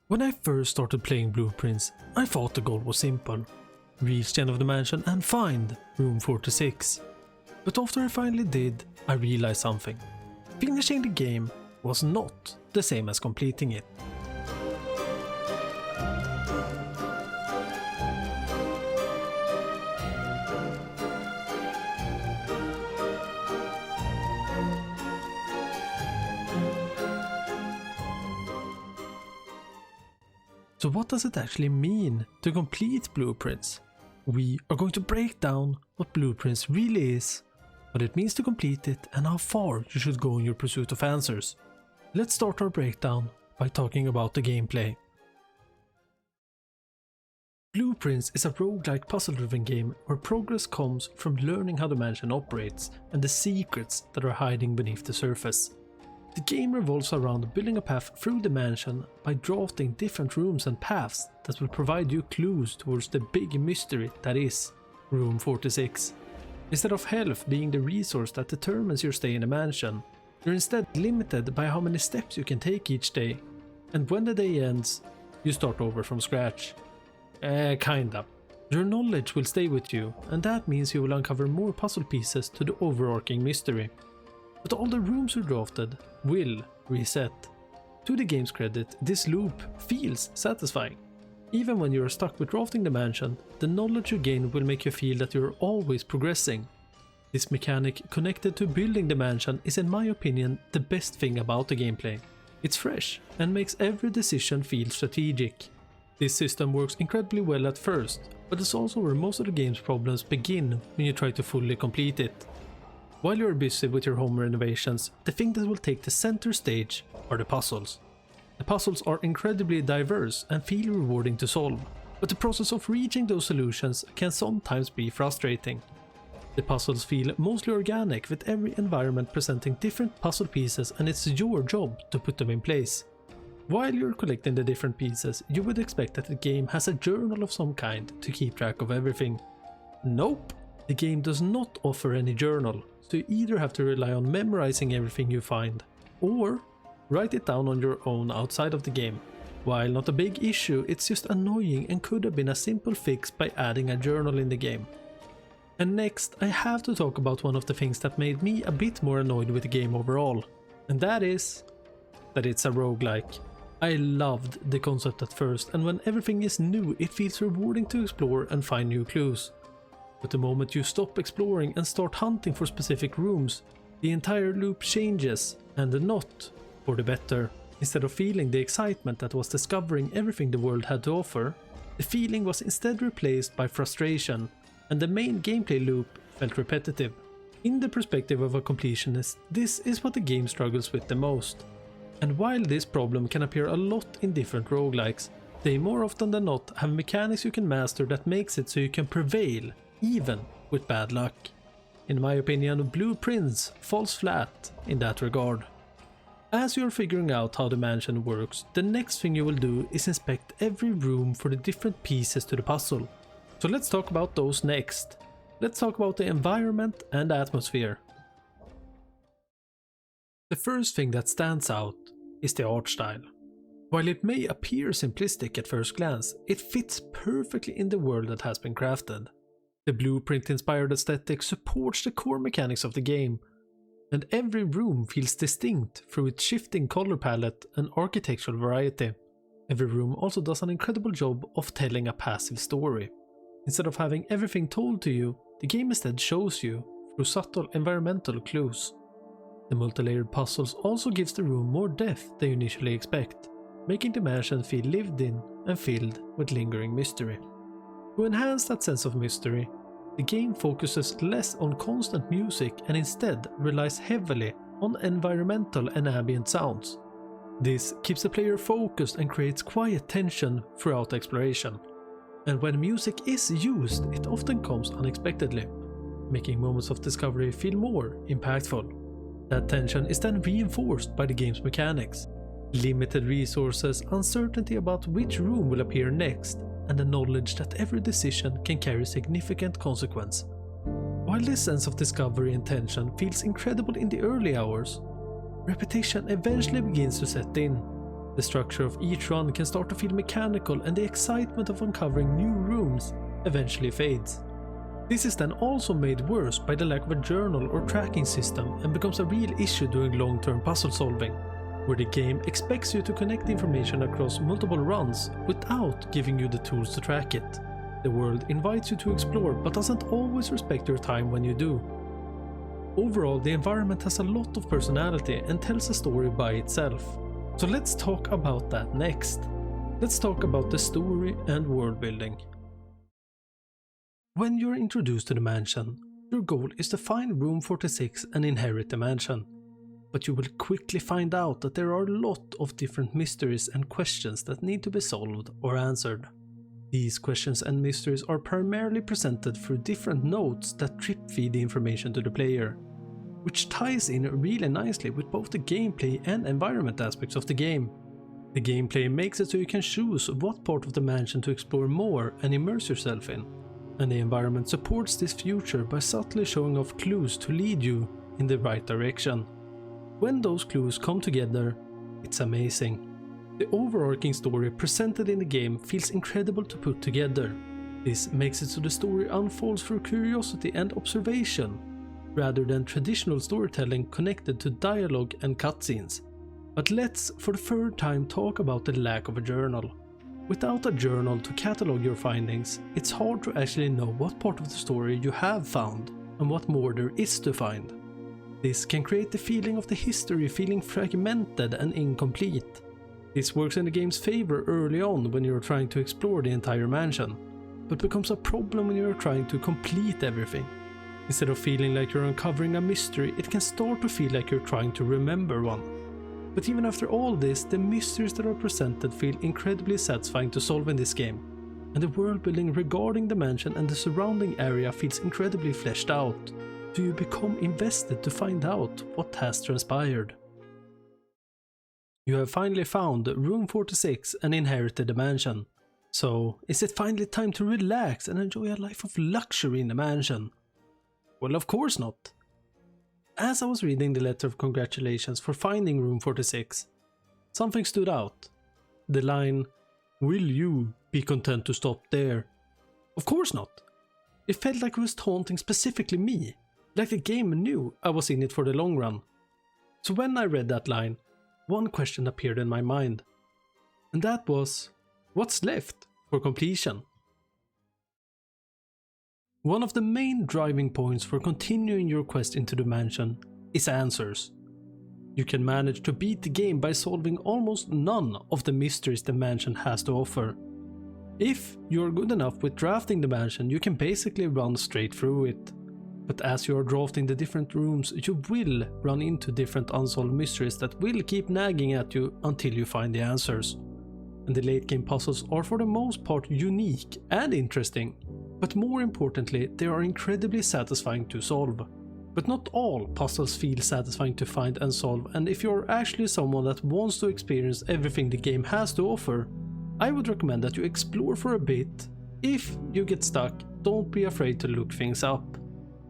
When I first started playing Blueprints, I thought the goal was simple. Reach the end of the mansion and find room 46. But after I finally did, I realized something. Finishing the game was not the same as completing it. So what does it actually mean to complete Blueprints? We are going to break down what Blueprints really is, what it means to complete it, and how far you should go in your pursuit of answers. Let's start our breakdown by talking about the gameplay. Blueprints is a roguelike puzzle-driven game where progress comes from learning how the mansion operates and the secrets that are hiding beneath the surface. The game revolves around building a path through the mansion by drafting different rooms and paths that will provide you clues towards the big mystery that is room 46. Instead of health being the resource that determines your stay in the mansion, you're instead limited by how many steps you can take each day, and when the day ends, you start over from scratch. Kinda. Your knowledge will stay with you, and that means you will uncover more puzzle pieces to the overarching mystery. But all the rooms you drafted will reset. To the game's credit, this loop feels satisfying. Even when you are stuck with drafting the mansion, the knowledge you gain will make you feel that you are always progressing. This mechanic connected to building the mansion is, in my opinion, the best thing about the gameplay. It's fresh and makes every decision feel strategic. This system works incredibly well at first, but it's also where most of the game's problems begin when you try to fully complete it. While you're busy with your home renovations, the thing that will take the center stage are the puzzles. The puzzles are incredibly diverse and feel rewarding to solve, but the process of reaching those solutions can sometimes be frustrating. The puzzles feel mostly organic, with every environment presenting different puzzle pieces, and it's your job to put them in place. While you're collecting the different pieces, you would expect that the game has a journal of some kind to keep track of everything. Nope, the game does not offer any journal, so you either have to rely on memorizing everything you find, or write it down on your own outside of the game. While not a big issue, it's just annoying and could have been a simple fix by adding a journal in the game. And next, I have to talk about one of the things that made me a bit more annoyed with the game overall, and that is that it's a roguelike. I loved the concept at first, and when everything is new, it feels rewarding to explore and find new clues. But the moment you stop exploring and start hunting for specific rooms, the entire loop changes, and not for the better. Instead of feeling the excitement that was discovering everything the world had to offer, the feeling was instead replaced by frustration, and the main gameplay loop felt repetitive. In the perspective of a completionist, this is what the game struggles with the most. And while this problem can appear a lot in different roguelikes, they more often than not have mechanics you can master that makes it so you can prevail, even with bad luck. In my opinion, Blueprints falls flat in that regard. As you're figuring out how the mansion works, the next thing you will do is inspect every room for the different pieces to the puzzle. So let's talk about those next. Let's talk about the environment and the atmosphere. The first thing that stands out is the art style. While it may appear simplistic at first glance, it fits perfectly in the world that has been crafted. The blueprint-inspired aesthetic supports the core mechanics of the game, and every room feels distinct through its shifting color palette and architectural variety. Every room also does an incredible job of telling a passive story. Instead of having everything told to you, the game instead shows you through subtle environmental clues. The multi-layered puzzles also gives the room more depth than you initially expect, making the mansion feel lived in and filled with lingering mystery. To enhance that sense of mystery, the game focuses less on constant music and instead relies heavily on environmental and ambient sounds. This keeps the player focused and creates quiet tension throughout the exploration. And when music is used, it often comes unexpectedly, making moments of discovery feel more impactful. That tension is then reinforced by the game's mechanics. Limited resources, uncertainty about which room will appear next, and the knowledge that every decision can carry significant consequence. While this sense of discovery and tension feels incredible in the early hours, repetition eventually begins to set in. The structure of each run can start to feel mechanical, and the excitement of uncovering new rooms eventually fades. This is then also made worse by the lack of a journal or tracking system, and becomes a real issue during long-term puzzle solving, where the game expects you to connect information across multiple runs without giving you the tools to track it. The world invites you to explore, but doesn't always respect your time when you do. Overall, the environment has a lot of personality and tells a story by itself. So let's talk about that next. Let's talk about the story and world building. When you're introduced to the mansion, your goal is to find room 46 and inherit the mansion. But you will quickly find out that there are a lot of different mysteries and questions that need to be solved or answered. These questions and mysteries are primarily presented through different notes that drip feed the information to the player, which ties in really nicely with both the gameplay and environment aspects of the game. The gameplay makes it so you can choose what part of the mansion to explore more and immerse yourself in, and the environment supports this future by subtly showing off clues to lead you in the right direction. When those clues come together, it's amazing. The overarching story presented in the game feels incredible to put together. This makes it so the story unfolds through curiosity and observation, rather than traditional storytelling connected to dialogue and cutscenes. But let's for the third time talk about the lack of a journal. Without a journal to catalog your findings, it's hard to actually know what part of the story you have found and what more there is to find. This can create the feeling of the history feeling fragmented and incomplete. This works in the game's favor early on when you're trying to explore the entire mansion, but becomes a problem when you're trying to complete everything. Instead of feeling like you're uncovering a mystery, it can start to feel like you're trying to remember one. But even after all this, the mysteries that are presented feel incredibly satisfying to solve in this game, and the world building regarding the mansion and the surrounding area feels incredibly fleshed out, so you become invested to find out what has transpired. You have finally found room 46 and inherited the mansion. So, is it finally time to relax and enjoy a life of luxury in the mansion? Well, of course not. As I was reading the letter of congratulations for finding room 46, something stood out. The line, "Will you be content to stop there?" Of course not. It felt like it was taunting specifically me, like the game knew I was in it for the long run. So when I read that line, one question appeared in my mind, and that was, what's left for completion? One of the main driving points for continuing your quest into the mansion is answers. You can manage to beat the game by solving almost none of the mysteries the mansion has to offer. If you're good enough with drafting the mansion, you can basically run straight through it. But as you are drafting the different rooms, you will run into different unsolved mysteries that will keep nagging at you until you find the answers. And the late game puzzles are for the most part unique and interesting, but more importantly, they are incredibly satisfying to solve. But not all puzzles feel satisfying to find and solve, and if you're actually someone that wants to experience everything the game has to offer, I would recommend that you explore for a bit. If you get stuck, don't be afraid to look things up.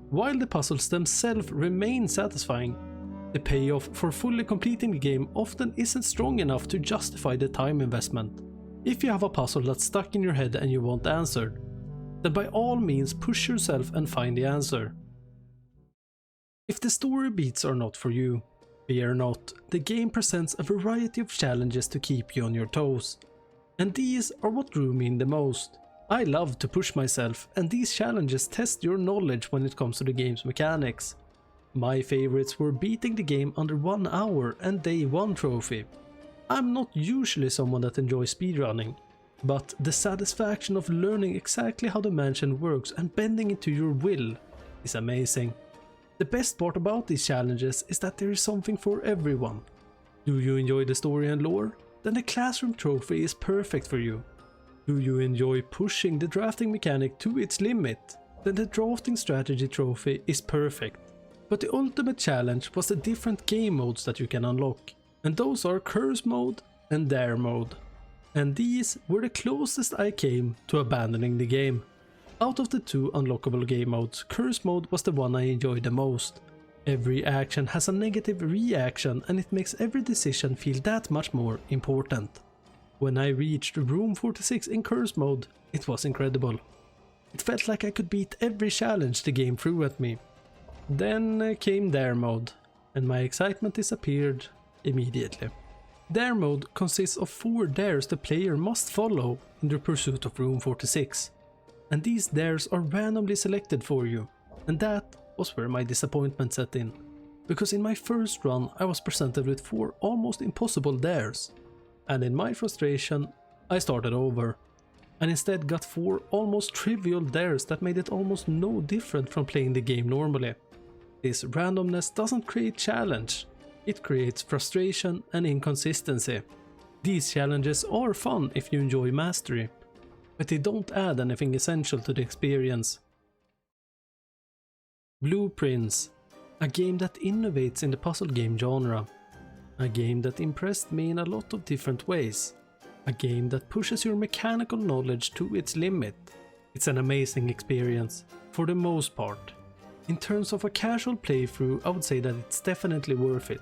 While the puzzles themselves remain satisfying, the payoff for fully completing the game often isn't strong enough to justify the time investment. If you have a puzzle that's stuck in your head and you want answered, then by all means push yourself and find the answer. If the story beats are not for you, fear not, the game presents a variety of challenges to keep you on your toes. And these are what drew me in the most. I love to push myself, and these challenges test your knowledge when it comes to the game's mechanics. My favorites were beating the game under 1 hour and day 1 trophy. I'm not usually someone that enjoys speedrunning, but the satisfaction of learning exactly how the mansion works and bending it to your will is amazing. The best part about these challenges is that there is something for everyone. Do you enjoy the story and lore? Then the classroom trophy is perfect for you. Do you enjoy pushing the drafting mechanic to its limit? Then the drafting strategy trophy is perfect. But the ultimate challenge was the different game modes that you can unlock. And those are Curse mode and Dare mode. And these were the closest I came to abandoning the game. Out of the 2 unlockable game modes, Curse mode was the one I enjoyed the most. Every action has a negative reaction and it makes every decision feel that much more important. When I reached room 46 in curse mode, it was incredible. It felt like I could beat every challenge the game threw at me. Then came dare mode, and my excitement disappeared immediately. Dare mode consists of 4 dares the player must follow in the pursuit of room 46. And these dares are randomly selected for you, and that was where my disappointment set in. Because in my first run I was presented with 4 almost impossible dares, and in my frustration I started over, and instead got 4 almost trivial dares that made it almost no different from playing the game normally. This randomness doesn't create challenge, it creates frustration and inconsistency. These challenges are fun if you enjoy mastery, but they don't add anything essential to the experience. Blueprints, a game that innovates in the puzzle game genre. A game that impressed me in a lot of different ways. A game that pushes your mechanical knowledge to its limit. It's an amazing experience, for the most part. In terms of a casual playthrough, I would say that it's definitely worth it.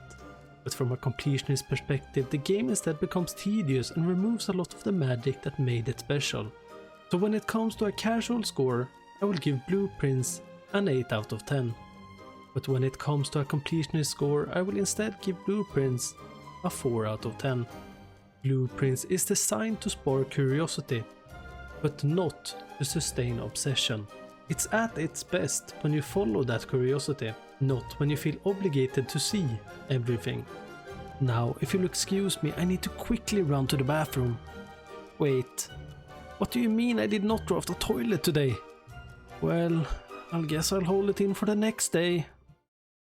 But from a completionist perspective, the game instead becomes tedious and removes a lot of the magic that made it special. So when it comes to a casual score, I will give Blueprints an 8 out of 10. But when it comes to a completionist score, I will instead give Blueprints a 4 out of 10. Blueprints is designed to spark curiosity, but not to sustain obsession. It's at its best when you follow that curiosity, not when you feel obligated to see everything. Now, if you'll excuse me, I need to quickly run to the bathroom. Wait, what do you mean I did not draw off the toilet today? Well, I guess I'll hold it in for the next day.